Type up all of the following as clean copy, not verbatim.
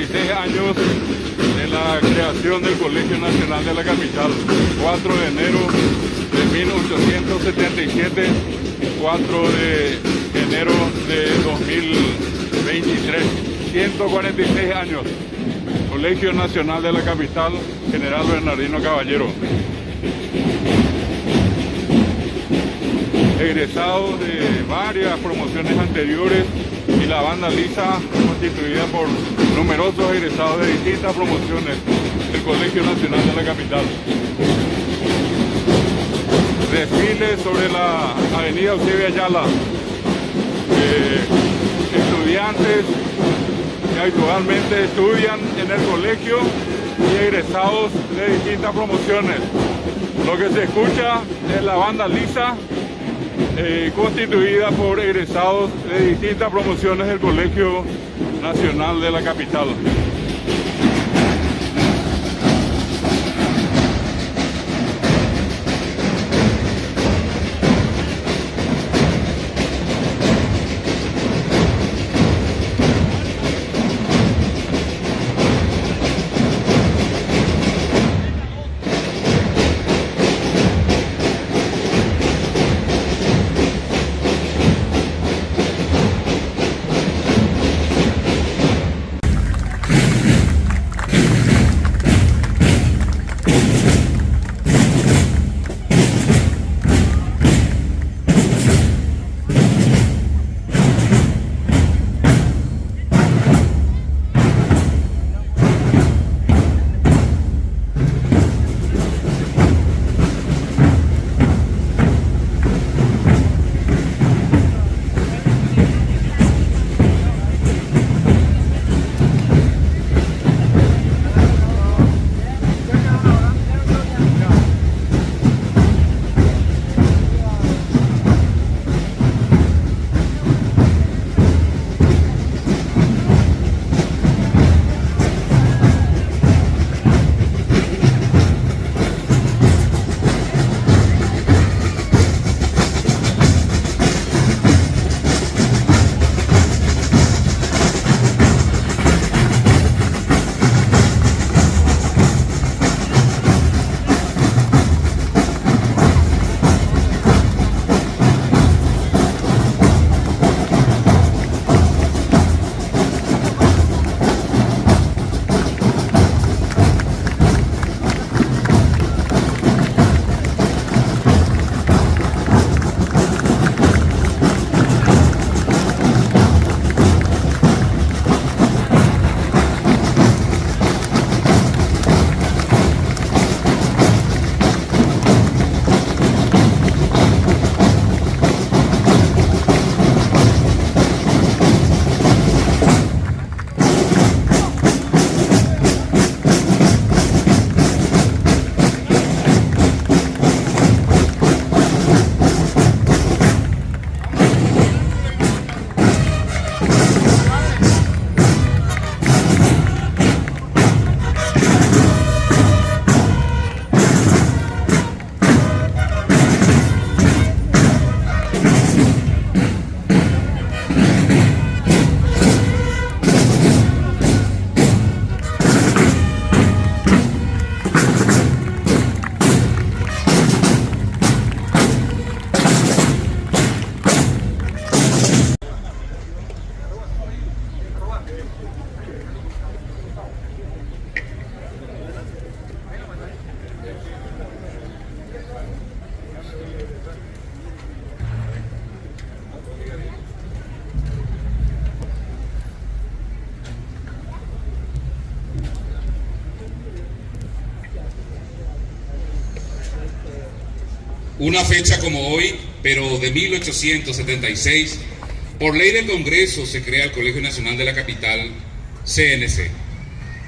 146 años de la creación del Colegio Nacional de la Capital, 4 de enero de 1877, 4 de enero de 2023, 146 años. Colegio Nacional de la Capital, General Bernardino Caballero. Egresados de varias promociones anteriores y la banda lisa constituida por numerosos egresados de distintas promociones del Colegio Nacional de la Capital. Desfile sobre la avenida Eusebio Ayala. Estudiantes que actualmente estudian en el colegio y egresados de distintas promociones. Lo que se escucha es la banda lisa constituida por egresados de distintas promociones del Colegio Nacional de la Capital. Una fecha como hoy, pero de 1876, por ley del Congreso se crea el Colegio Nacional de la Capital, CNC.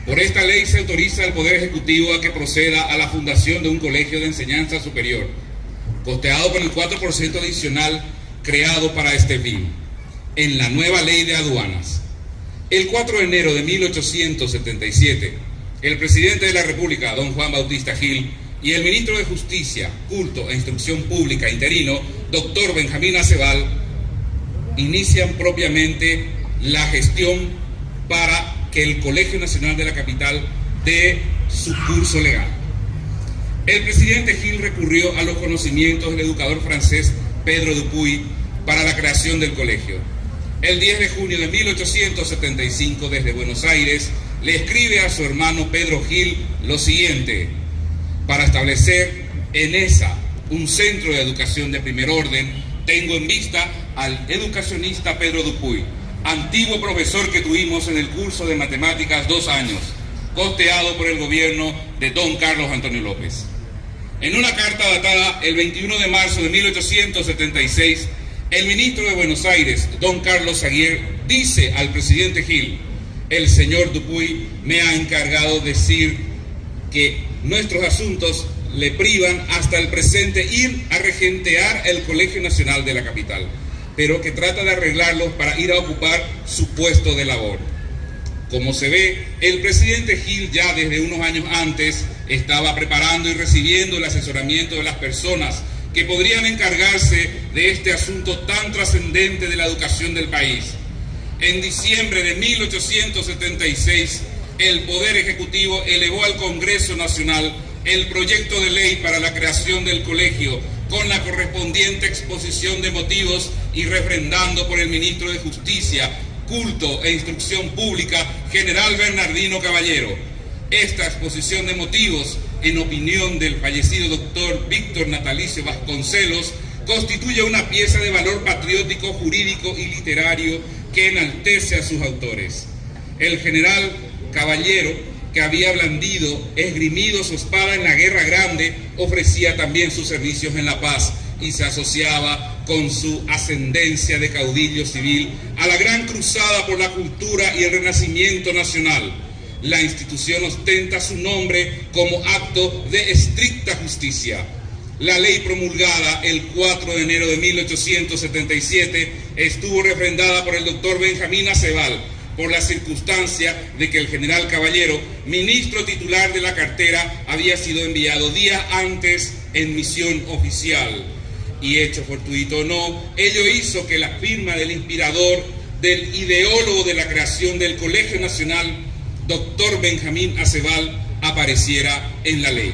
Por esta ley se autoriza al Poder Ejecutivo a que proceda a la fundación de un colegio de enseñanza superior, costeado por el 4% adicional creado para este fin, en la nueva ley de aduanas. El 4 de enero de 1877, el presidente de la República, don Juan Bautista Gil, y el ministro de Justicia, Culto e Instrucción Pública interino, doctor Benjamín Acebal, inician propiamente la gestión para que el Colegio Nacional de la Capital dé su curso legal. El presidente Gil recurrió a los conocimientos del educador francés Pedro Dupuy para la creación del colegio. El 10 de junio de 1875, desde Buenos Aires, le escribe a su hermano Pedro Gil lo siguiente: para establecer en ESA un centro de educación de primer orden, tengo en vista al educacionista Pedro Dupuy, antiguo profesor que tuvimos en el curso de matemáticas 2 años, costeado por el gobierno de don Carlos Antonio López. En una carta datada el 21 de marzo de 1876, el ministro de Buenos Aires, don Carlos Aguirre, dice al presidente Gil: el señor Dupuy me ha encargado decir que nuestros asuntos le privan hasta el presente ir a regentear el Colegio Nacional de la Capital, pero que trata de arreglarlos para ir a ocupar su puesto de labor. Como se ve, el presidente Gil ya desde unos años antes estaba preparando y recibiendo el asesoramiento de las personas que podrían encargarse de este asunto tan trascendente de la educación del país. En diciembre de 1876, el Poder Ejecutivo elevó al Congreso Nacional el proyecto de ley para la creación del colegio, con la correspondiente exposición de motivos y refrendando por el ministro de Justicia, Culto e Instrucción Pública, general Bernardino Caballero. Esta exposición de motivos, en opinión del fallecido doctor Víctor Natalicio Vasconcelos, constituye una pieza de valor patriótico, jurídico y literario que enaltece a sus autores. El general Caballero, que había esgrimido su espada en la Guerra Grande, ofrecía también sus servicios en la paz y se asociaba con su ascendencia de caudillo civil a la gran cruzada por la cultura y el renacimiento nacional. La institución ostenta su nombre como acto de estricta justicia. La ley promulgada el 4 de enero de 1877 estuvo refrendada por el doctor Benjamín Aceval, por la circunstancia de que el general Caballero, ministro titular de la cartera, había sido enviado días antes en misión oficial. Y hecho fortuito o no, ello hizo que la firma del inspirador, del ideólogo de la creación del Colegio Nacional, doctor Benjamín Aceval, apareciera en la ley.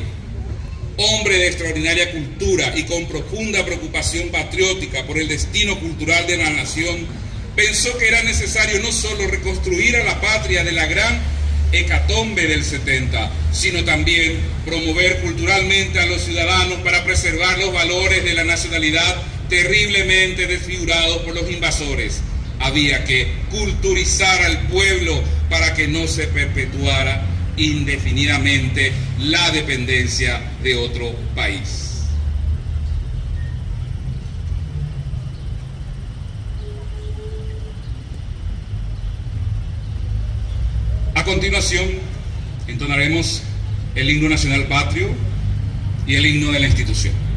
Hombre de extraordinaria cultura y con profunda preocupación patriótica por el destino cultural de la nación, pensó que era necesario no solo reconstruir a la patria de la gran hecatombe del 70, sino también promover culturalmente a los ciudadanos para preservar los valores de la nacionalidad terriblemente desfigurados por los invasores. Había que culturizar al pueblo para que no se perpetuara indefinidamente la dependencia de otro país. A continuación, entonaremos el himno nacional patrio y el himno de la institución.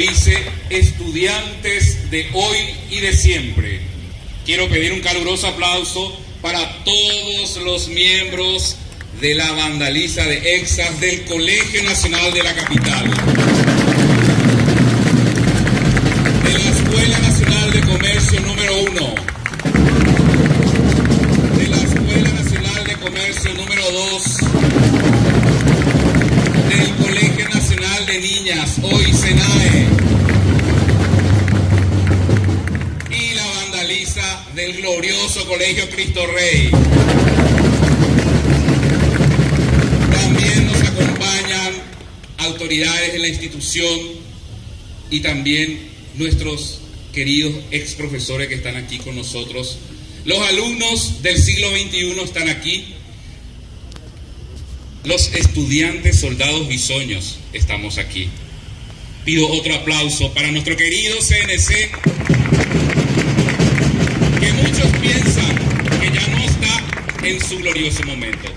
dice, estudiantes de hoy y de siempre. Quiero pedir un caluroso aplauso para todos los miembros de la Vandaliza de Exas del Colegio Nacional de la Capital, de la Escuela Nacional de Comercio número 1, de la Escuela Nacional de Comercio número 2, del Colegio Nacional de Niñas, hoy SENAE, y la Vandaliza del glorioso Colegio Cristo Rey. También nos acompañan autoridades de la institución y también nuestros queridos ex profesores que están aquí con nosotros. Los alumnos del siglo XXI están aquí. Los estudiantes soldados bisoños estamos aquí. Pido otro aplauso para nuestro querido CNC, que muchos piensan que ya no está en su glorioso momento.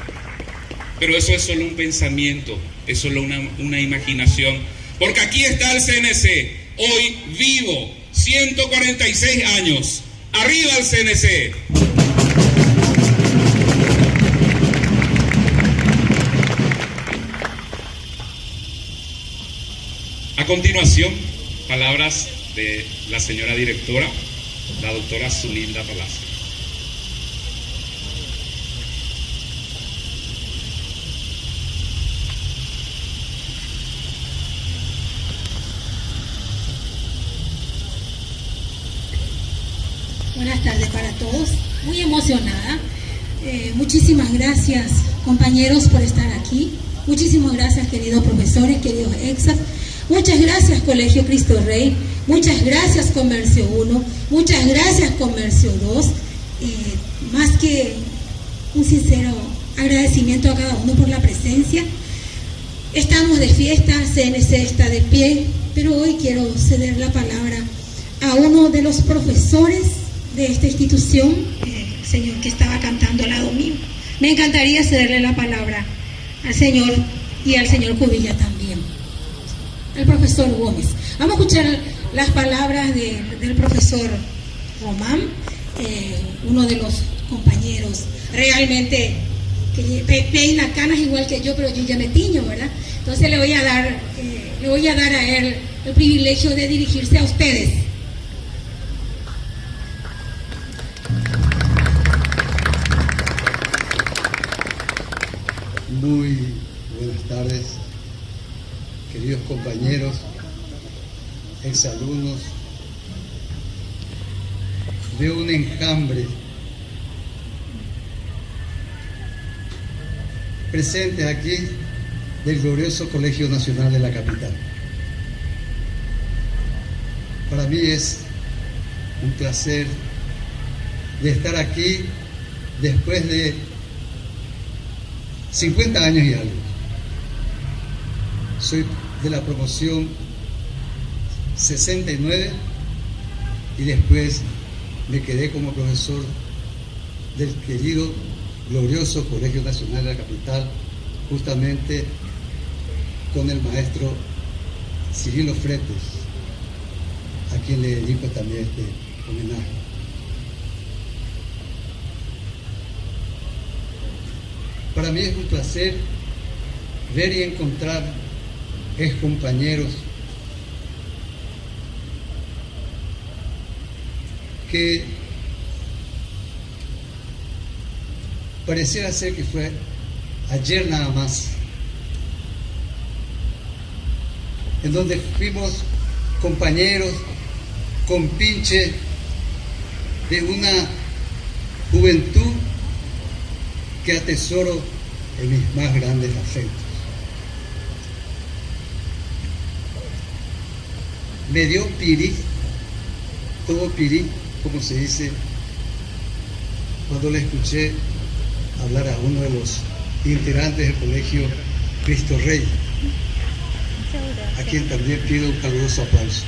Pero eso es solo un pensamiento, es solo una imaginación. Porque aquí está el CNC, hoy vivo, 146 años. ¡Arriba el CNC! A continuación, palabras de la señora directora, la doctora Zunilda Palacio. Buenas tardes para todos, muy emocionada. Muchísimas gracias, compañeros, por estar aquí. Muchísimas gracias, queridos profesores, queridos exas. Muchas gracias, Colegio Cristo Rey. Muchas gracias, Comercio 1. Muchas gracias, Comercio 2. Más que un sincero agradecimiento a cada uno por la presencia. Estamos de fiesta, CNC está de pie, pero hoy quiero ceder la palabra a uno de los profesores de esta institución, el señor que estaba cantando al lado mío. Me encantaría cederle la palabra al señor y al señor Cubilla también, el profesor Gómez. Vamos a escuchar las palabras del profesor Román, uno de los compañeros realmente que peina canas igual que yo, pero yo ya me tiño, ¿verdad? Entonces le voy a dar a él el privilegio de dirigirse a ustedes. Muy buenas tardes, queridos compañeros, exalumnos. Veo un enjambre presentes aquí del glorioso Colegio Nacional de la Capital. Para mí es un placer de estar aquí después de 50 años y algo. Soy de la promoción 69 y después me quedé como profesor del querido, glorioso Colegio Nacional de la Capital, justamente con el maestro Cirilo Fretes, a quien le dedico también este homenaje. Para mí es un placer ver y encontrar ex compañeros que pareciera ser que fue ayer nada más, en donde fuimos compañeros, compinches de una juventud que atesoro en mis más grandes afectos. Me dio pirí, todo pirí, como se dice, cuando le escuché hablar a uno de los integrantes del Colegio Cristo Rey, a quien también pido un caluroso aplauso.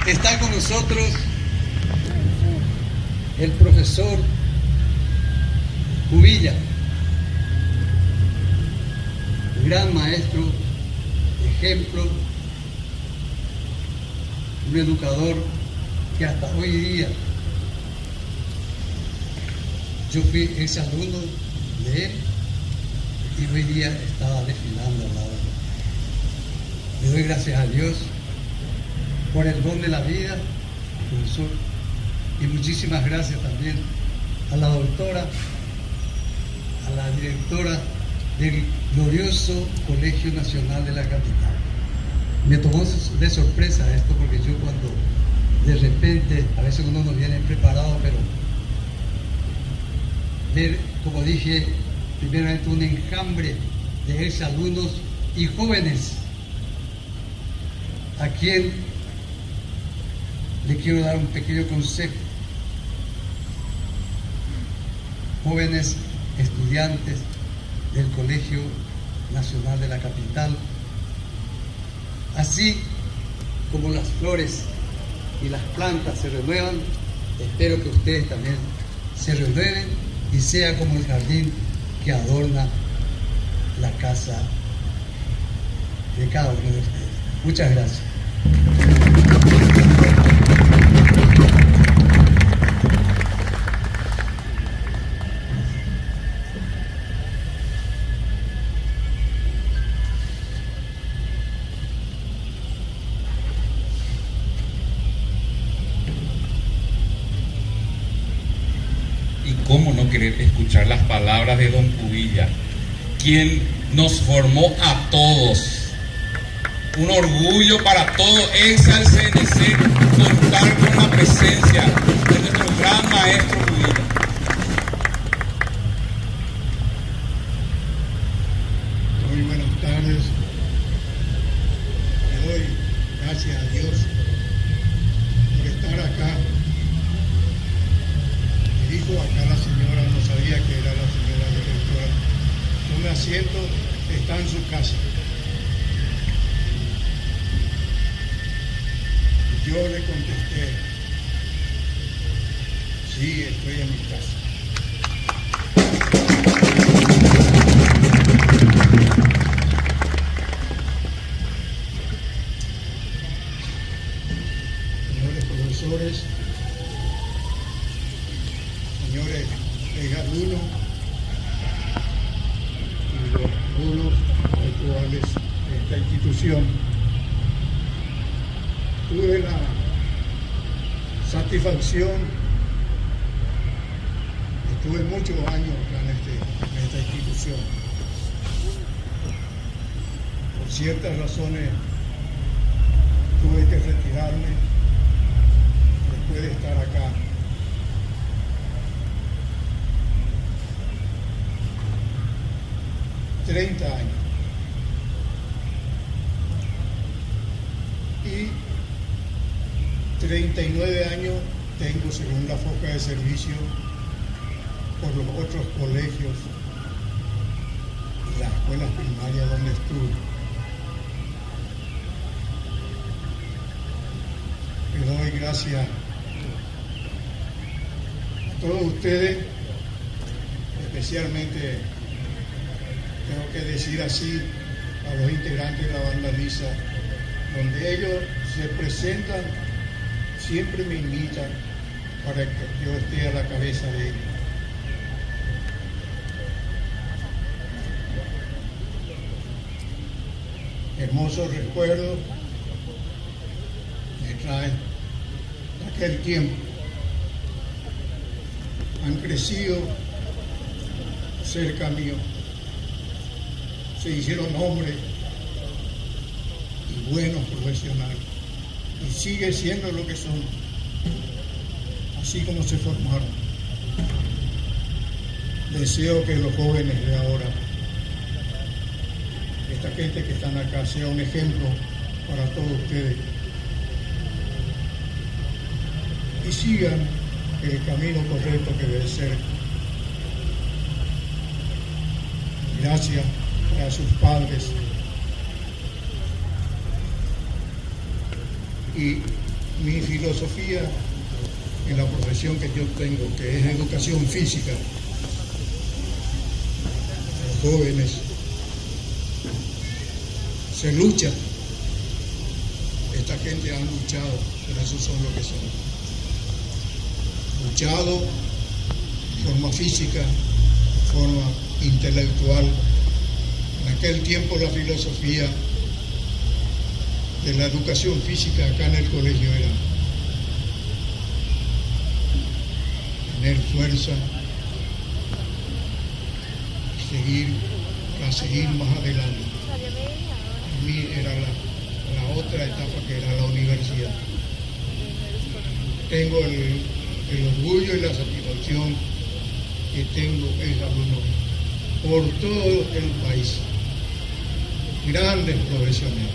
Está con nosotros el profesor Cubilla, gran maestro, ejemplo, un educador que hasta hoy día yo fui exalumno de él y hoy día estaba desfilando al lado de él. Le doy gracias a Dios por el don de la vida, profesor, y muchísimas gracias también a la doctora, a la directora del glorioso Colegio Nacional de la Capital. Me tomó de sorpresa esto porque yo cuando de repente, a veces uno no viene preparado, pero ver, como dije, primeramente un enjambre de exalumnos y jóvenes a quien le quiero dar un pequeño consejo. Jóvenes estudiantes del Colegio Nacional de la Capital, así como las flores y las plantas se renuevan, espero que ustedes también se renueven y sea como el jardín que adorna la casa de cada uno de ustedes. Muchas gracias. Y cómo no querer escuchar las palabras de don Cubilla, quien nos formó a todos. Un orgullo para todo Exal CNC contar con la presencia de nuestro gran maestro Cubilla. Muy buenas tardes. Le doy gracias a Dios por estar acá. Me dijo acá la señora, no sabía que era la señora directora. Tome asiento, está en su casa. Yo le contesté, sí, estoy en mi casa. Señores profesores, señores exalumnos y los alumnos actuales de esta institución, tuve la satisfacción, estuve muchos años acá en esta institución. Por ciertas razones tuve que retirarme después de estar acá. ...30 años. Y 39 años tengo según la foca de servicio por los otros colegios y las escuelas primarias donde estuve. Le doy gracias a todos ustedes, especialmente tengo que decir así a los integrantes de la banda Lisa, donde ellos se presentan, siempre me invitan para que yo esté a la cabeza de ellos. Hermosos recuerdos me traen de aquel tiempo. Han crecido cerca mío, se hicieron hombres y buenos profesionales, y sigue siendo lo que son, así como se formaron. Deseo que los jóvenes de ahora, esta gente que están acá, sea un ejemplo para todos ustedes y sigan el camino correcto que debe ser. Gracias a sus padres y mi filosofía en la profesión que yo tengo, que es educación física. Los jóvenes se lucha. Esta gente ha luchado, por eso son lo que son. Luchado de forma física, de forma intelectual. En aquel tiempo la filosofía de la educación física acá en el colegio era tener fuerza, para seguir más adelante. A mí era la otra etapa que era la universidad. Tengo el orgullo y la satisfacción que tengo es alumnos por todo el país, grandes profesionales,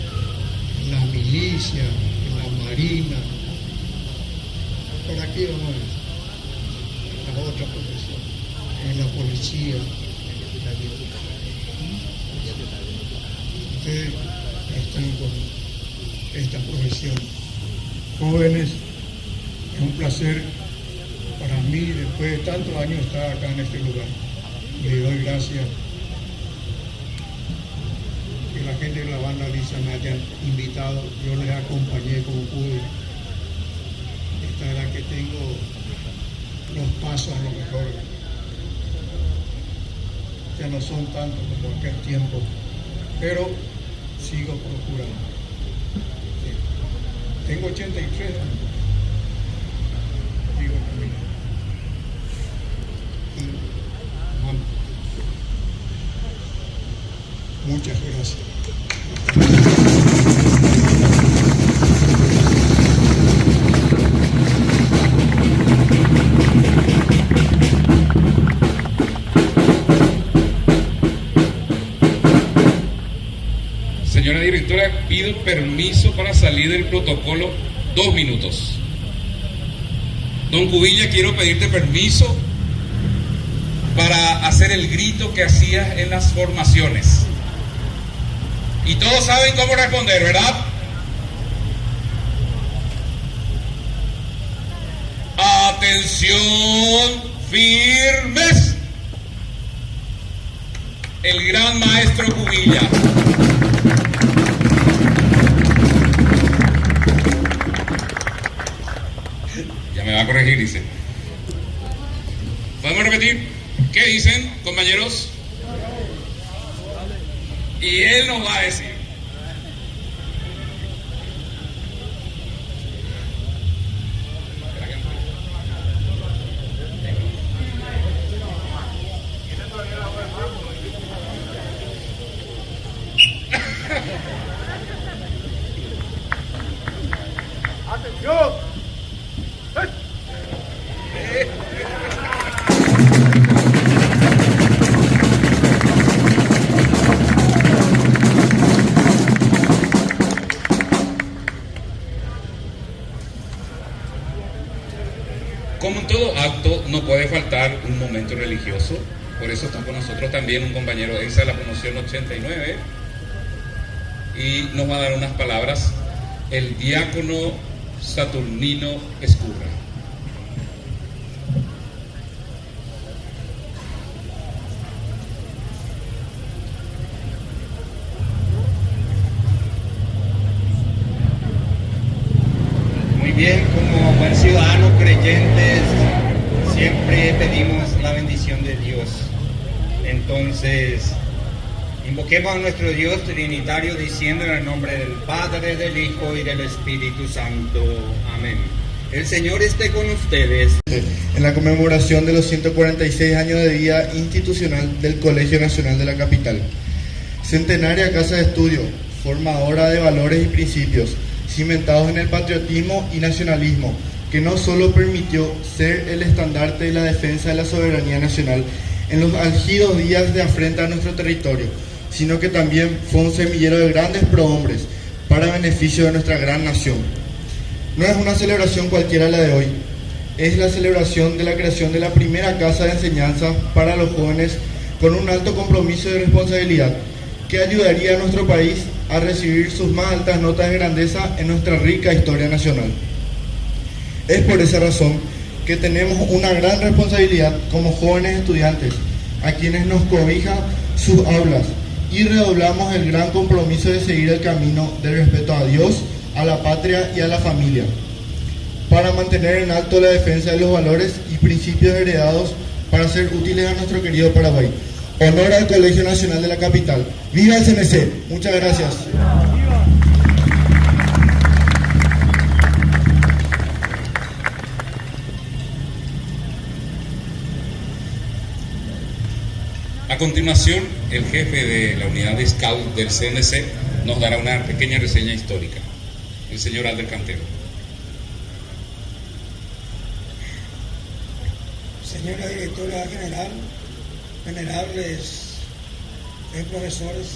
en la milicia, en la marina. ¿Para qué vamos a ver? La otra profesión, en la policía, en la agricultura. Ustedes están con esta profesión. Jóvenes, es un placer para mí, después de tantos años, estar acá en este lugar. Le doy gracias que la gente de la banda Lisa me hayan invitado. Yo les acompañé como pude. Esta edad que tengo, los pasos a lo mejor ya no son tantos como aquel tiempo, pero sigo procurando. Sí. Tengo 83 años. Sigo caminando. Muchas gracias. Señora directora, pido permiso para salir del protocolo 2 minutos. Don Cubilla, quiero pedirte permiso para hacer el grito que hacías en las formaciones. Y todos saben cómo responder, ¿verdad? Atención, firmes. El gran maestro Cubilla. Ya me va a corregir, dice. ¿Podemos repetir? ¿Qué dicen, compañeros? Y él nos va a decir. ¡Atención! Como en todo acto, no puede faltar un momento religioso. Por eso está con nosotros también un compañero ex de la promoción 89. Y nos va a dar unas palabras el diácono Saturnino Escurra. Muy bien, como buen ciudadano creyentes, siempre pedimos la bendición de Dios. Entonces, invoquemos a nuestro Dios trinitario diciendo en el nombre del Padre, del Hijo y del Espíritu Santo. Amén. El Señor esté con ustedes. En la conmemoración de los 146 años de vida institucional del Colegio Nacional de la Capital. Centenaria casa de estudio, formadora de valores y principios, cimentados en el patriotismo y nacionalismo, que no solo permitió ser el estandarte de la defensa de la soberanía nacional en los álgidos días de afrenta a nuestro territorio, sino que también fue un semillero de grandes prohombres para beneficio de nuestra gran nación. No es una celebración cualquiera la de hoy, es la celebración de la creación de la primera casa de enseñanza para los jóvenes con un alto compromiso y responsabilidad que ayudaría a nuestro país a recibir sus más altas notas de grandeza en nuestra rica historia nacional. Es por esa razón que tenemos una gran responsabilidad como jóvenes estudiantes, a quienes nos cobija sus aulas y redoblamos el gran compromiso de seguir el camino del respeto a Dios, a la patria y a la familia, para mantener en alto la defensa de los valores y principios heredados para ser útiles a nuestro querido Paraguay. Honor al Colegio Nacional de la Capital. ¡Viva el CNC! Muchas gracias. A continuación, el jefe de la unidad de Scout del CNC nos dará una pequeña reseña histórica, el señor Alder Cantero. Señora directora general, venerables profesores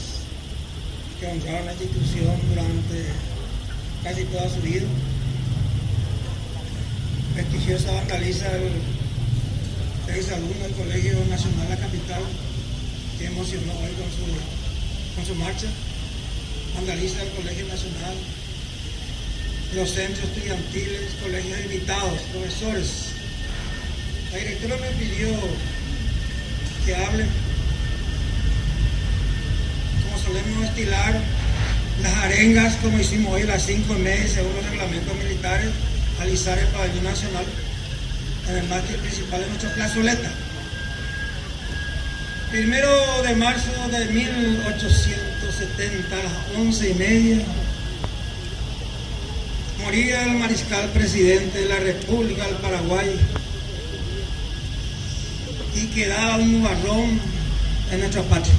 que honraron la institución durante casi toda su vida, prestigiosa vandaliza el exalumno del Colegio Nacional de la Capital, que emocionó hoy con su marcha, vandaliza el Colegio Nacional, los centros estudiantiles, colegios invitados, profesores. La directora me pidió que hable, como solemos estilar, las arengas, como hicimos hoy a las 5:30 según los reglamentos militares, al izar el pabellón nacional en el mástil principal de nuestra plazoleta. 1 de marzo de 1870 a las 11:30, moría el mariscal presidente de la República del Paraguay y quedaba un nubarrón en nuestra patria.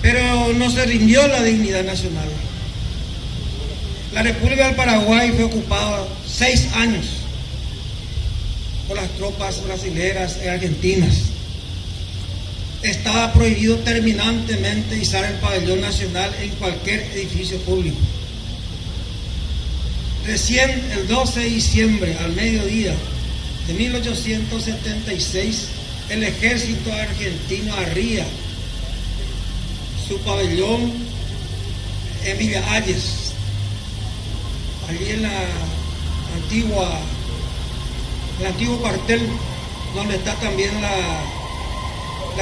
Pero no se rindió la dignidad nacional. La República del Paraguay fue ocupada 6 años por las tropas brasileras y argentinas. Estaba prohibido terminantemente izar el pabellón nacional en cualquier edificio público. Recién el 12 de diciembre al mediodía de 1876, el ejército argentino arría su pabellón en Villa Hayes, allí en el antiguo cuartel donde está también la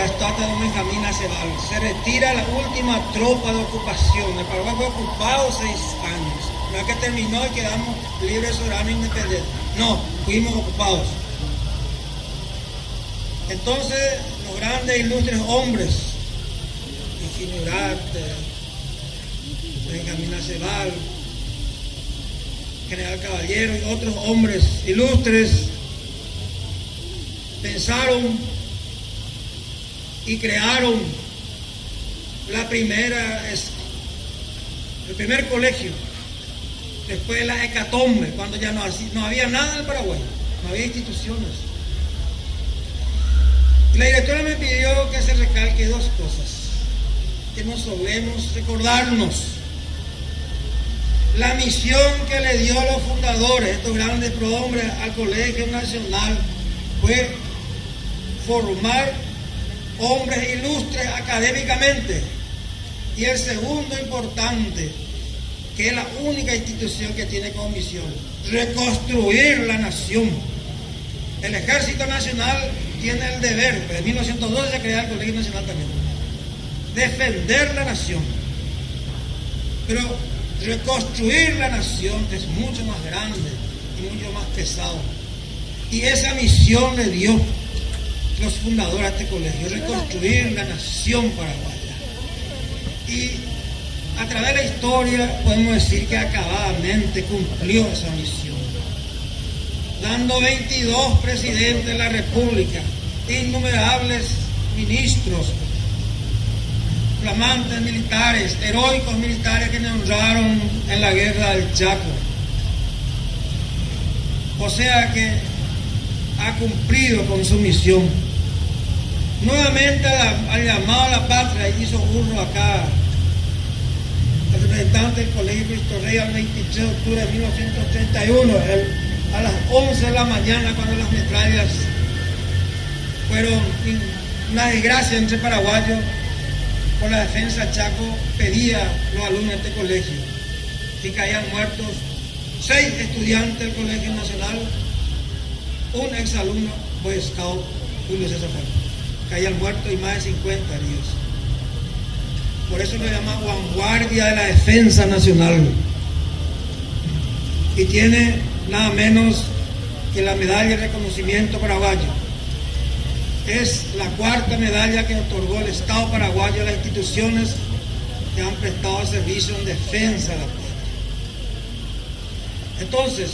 estatua de Benjamín Aceval. Se retira la última tropa de ocupación. El Paraguay fue ocupado 6 años. No es que terminó y quedamos libres, soberanos e independientes. No, fuimos ocupados. Entonces, los grandes e ilustres hombres, Higinio Urarte, Benjamín Aceval, General Caballero y otros hombres ilustres, pensaron y crearon el primer colegio después de la hecatombe, cuando ya no había nada en el Paraguay, no había instituciones. Y la directora me pidió que se recalque 2 cosas, que no solemos recordarnos. La misión que le dio a los fundadores, estos grandes prohombres, al Colegio Nacional, fue formar hombres ilustres académicamente. Y el segundo importante, que es la única institución que tiene como misión, reconstruir la nación. El Ejército Nacional tiene el deber, en 1912 se crea el Colegio Nacional también, defender la nación. Pero reconstruir la nación es mucho más grande y mucho más pesado. Y esa misión le dio los fundadores de este colegio, reconstruir la nación paraguaya. Y a través de la historia podemos decir que acabadamente cumplió esa misión, dando 22 presidentes de la República, innumerables ministros, flamantes militares, heroicos militares que nos honraron en la guerra del Chaco. O sea que ha cumplido con su misión. Nuevamente al llamado a la patria hizo uso acá el representante del Colegio Cristo Rey al 23 de octubre de 1931, a las 11 de la mañana, cuando las metrallas fueron una desgracia entre paraguayos. Por la defensa Chaco pedía los alumnos de este colegio y caían muertos 6 estudiantes del Colegio Nacional, un exalumno Boy Scout, Julio César Falcón. Caían muertos y más de 50 heridos. por eso le llama vanguardia de la defensa nacional. Y tiene nada menos que la medalla de reconocimiento paraguayo. Es la cuarta medalla que otorgó el Estado paraguayo a las instituciones que han prestado servicio en defensa de la patria. Entonces,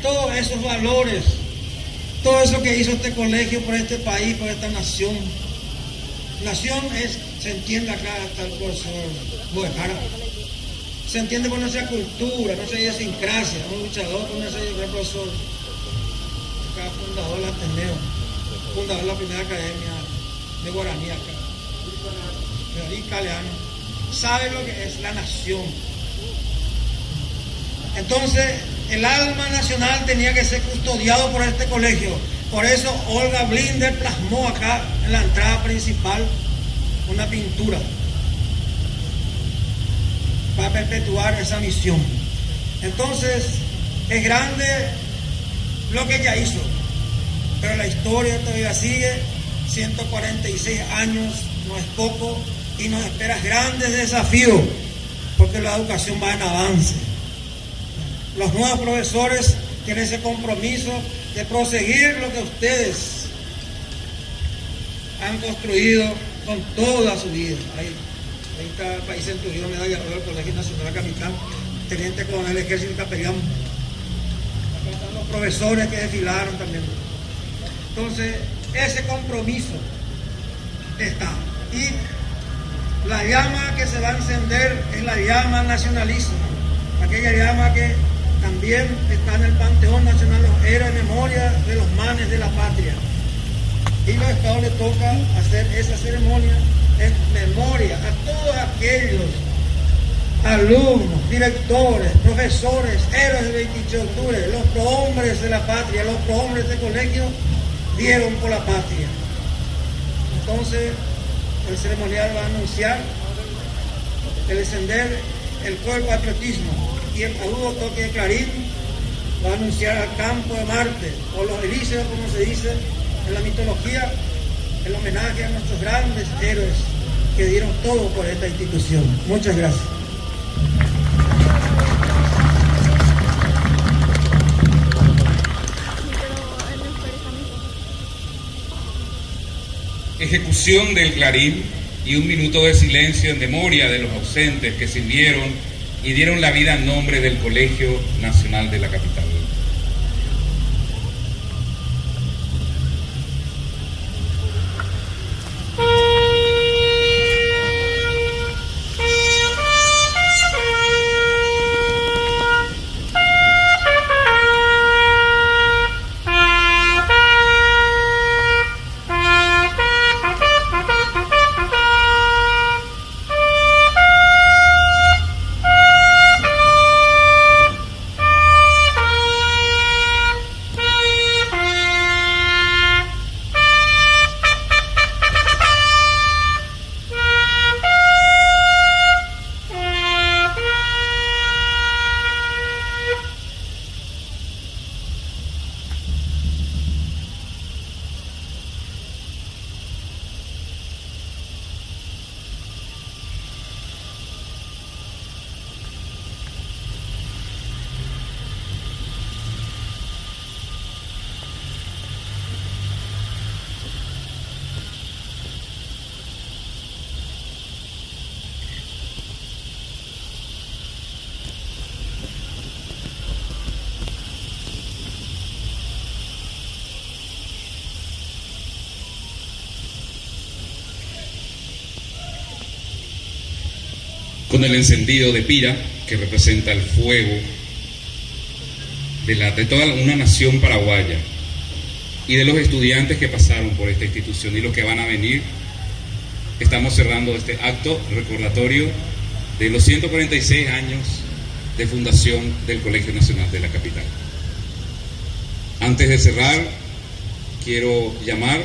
todos esos valores, todo eso que hizo este colegio por este país, por esta nación. Nación es, se entiende acá hasta el profesor Boejara, se entiende por nuestra cultura, nuestra idiosincrasia, un luchador con nuestra profesor, acá fundador del Ateneo, fundador de la primera academia de Guaraní acá, y Caleano, sabe lo que es la nación. Entonces, el alma nacional tenía que ser custodiado por este colegio. Por eso Olga Blinder plasmó acá en la entrada principal una pintura para perpetuar esa misión. Entonces, es grande lo que ella hizo, pero la historia todavía sigue. 146 años no es poco y nos esperan grandes desafíos porque la educación va en avance. Los nuevos profesores tienen ese compromiso de proseguir lo que ustedes han construido con toda su vida. Ahí está el país centurión, medalla de oro del Colegio Nacional Capitán, teniente coronel del Ejército Capellán. Acá están los profesores que desfilaron también. Entonces, ese compromiso está. Y la llama que se va a encender es la llama nacionalista, aquella llama que también está en el Panteón Nacional, los héroes en memoria de los manes de la patria. Y los estados le toca hacer esa ceremonia en memoria a todos aquellos alumnos, directores, profesores, héroes del 28 de octubre, los prohombres de la patria, los prohombres de colegio dieron por la patria. Entonces, el ceremonial va a anunciar el encender el coro del patriotismo. Y el agudo toque de clarín va a anunciar al campo de Marte, o los elíseos, como se dice en la mitología, el homenaje a nuestros grandes héroes que dieron todo por esta institución. Muchas gracias. Ejecución del clarín y un minuto de silencio en memoria de los ausentes que sirvieron y dieron la vida en nombre del Colegio Nacional de la Capital. Con el encendido de pira, que representa el fuego de toda una nación paraguaya y de los estudiantes que pasaron por esta institución y los que van a venir, estamos cerrando este acto recordatorio de los 146 años de fundación del Colegio Nacional de la Capital. Antes de cerrar, quiero llamar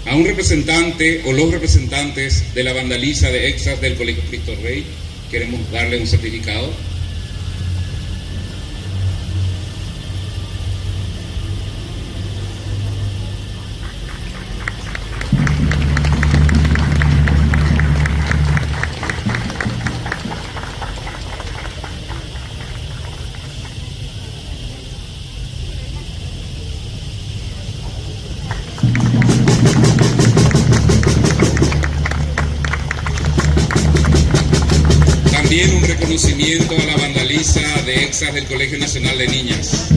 a un representante o los representantes de la vandaliza de Exas del Colegio Cristo Rey. Queremos darle un certificado. Reconocimiento a la vandaliza de exas del Colegio Nacional de Niñas.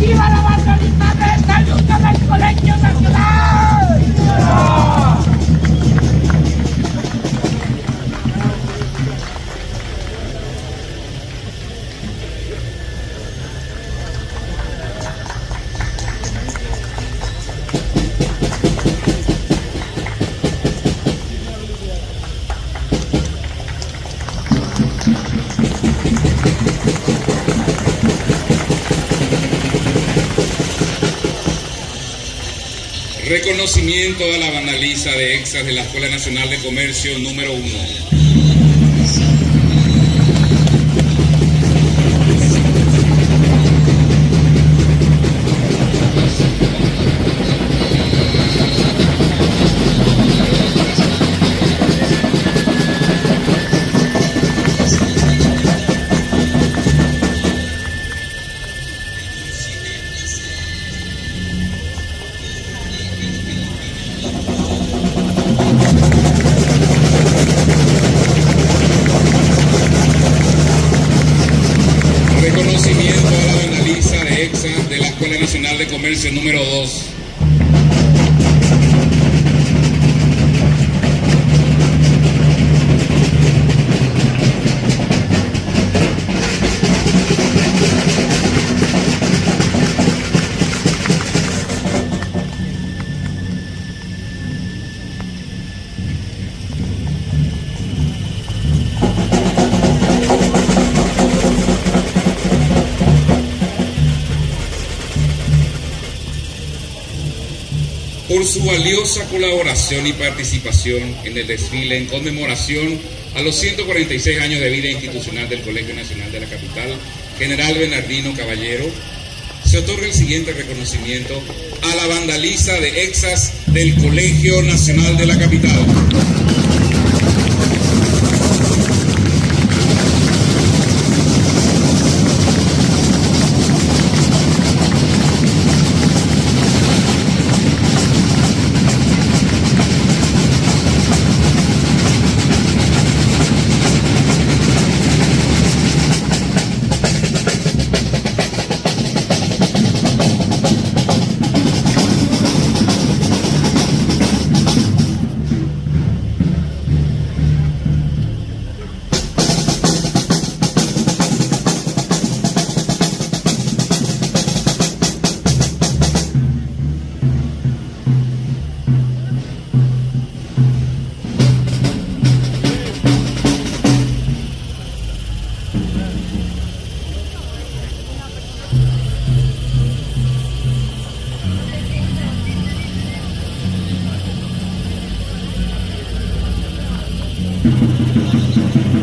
¡Viva la vandaliza de esta lucha del Colegio Nacional! ¡Viva! Reconocimiento a la vandaliza de exas de la Escuela Nacional de Comercio número 1. Reconocimiento a la vandaliza de exas de la Escuela Nacional de Comercio número 2. Por su valiosa colaboración y participación en el desfile en conmemoración a los 146 años de vida institucional del Colegio Nacional de la Capital, General Bernardino Caballero, se otorga el siguiente reconocimiento a la vandaliza de exas del Colegio Nacional de la Capital.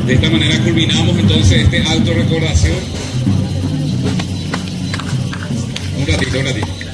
De esta manera culminamos entonces este acto de recordación. Un ratito.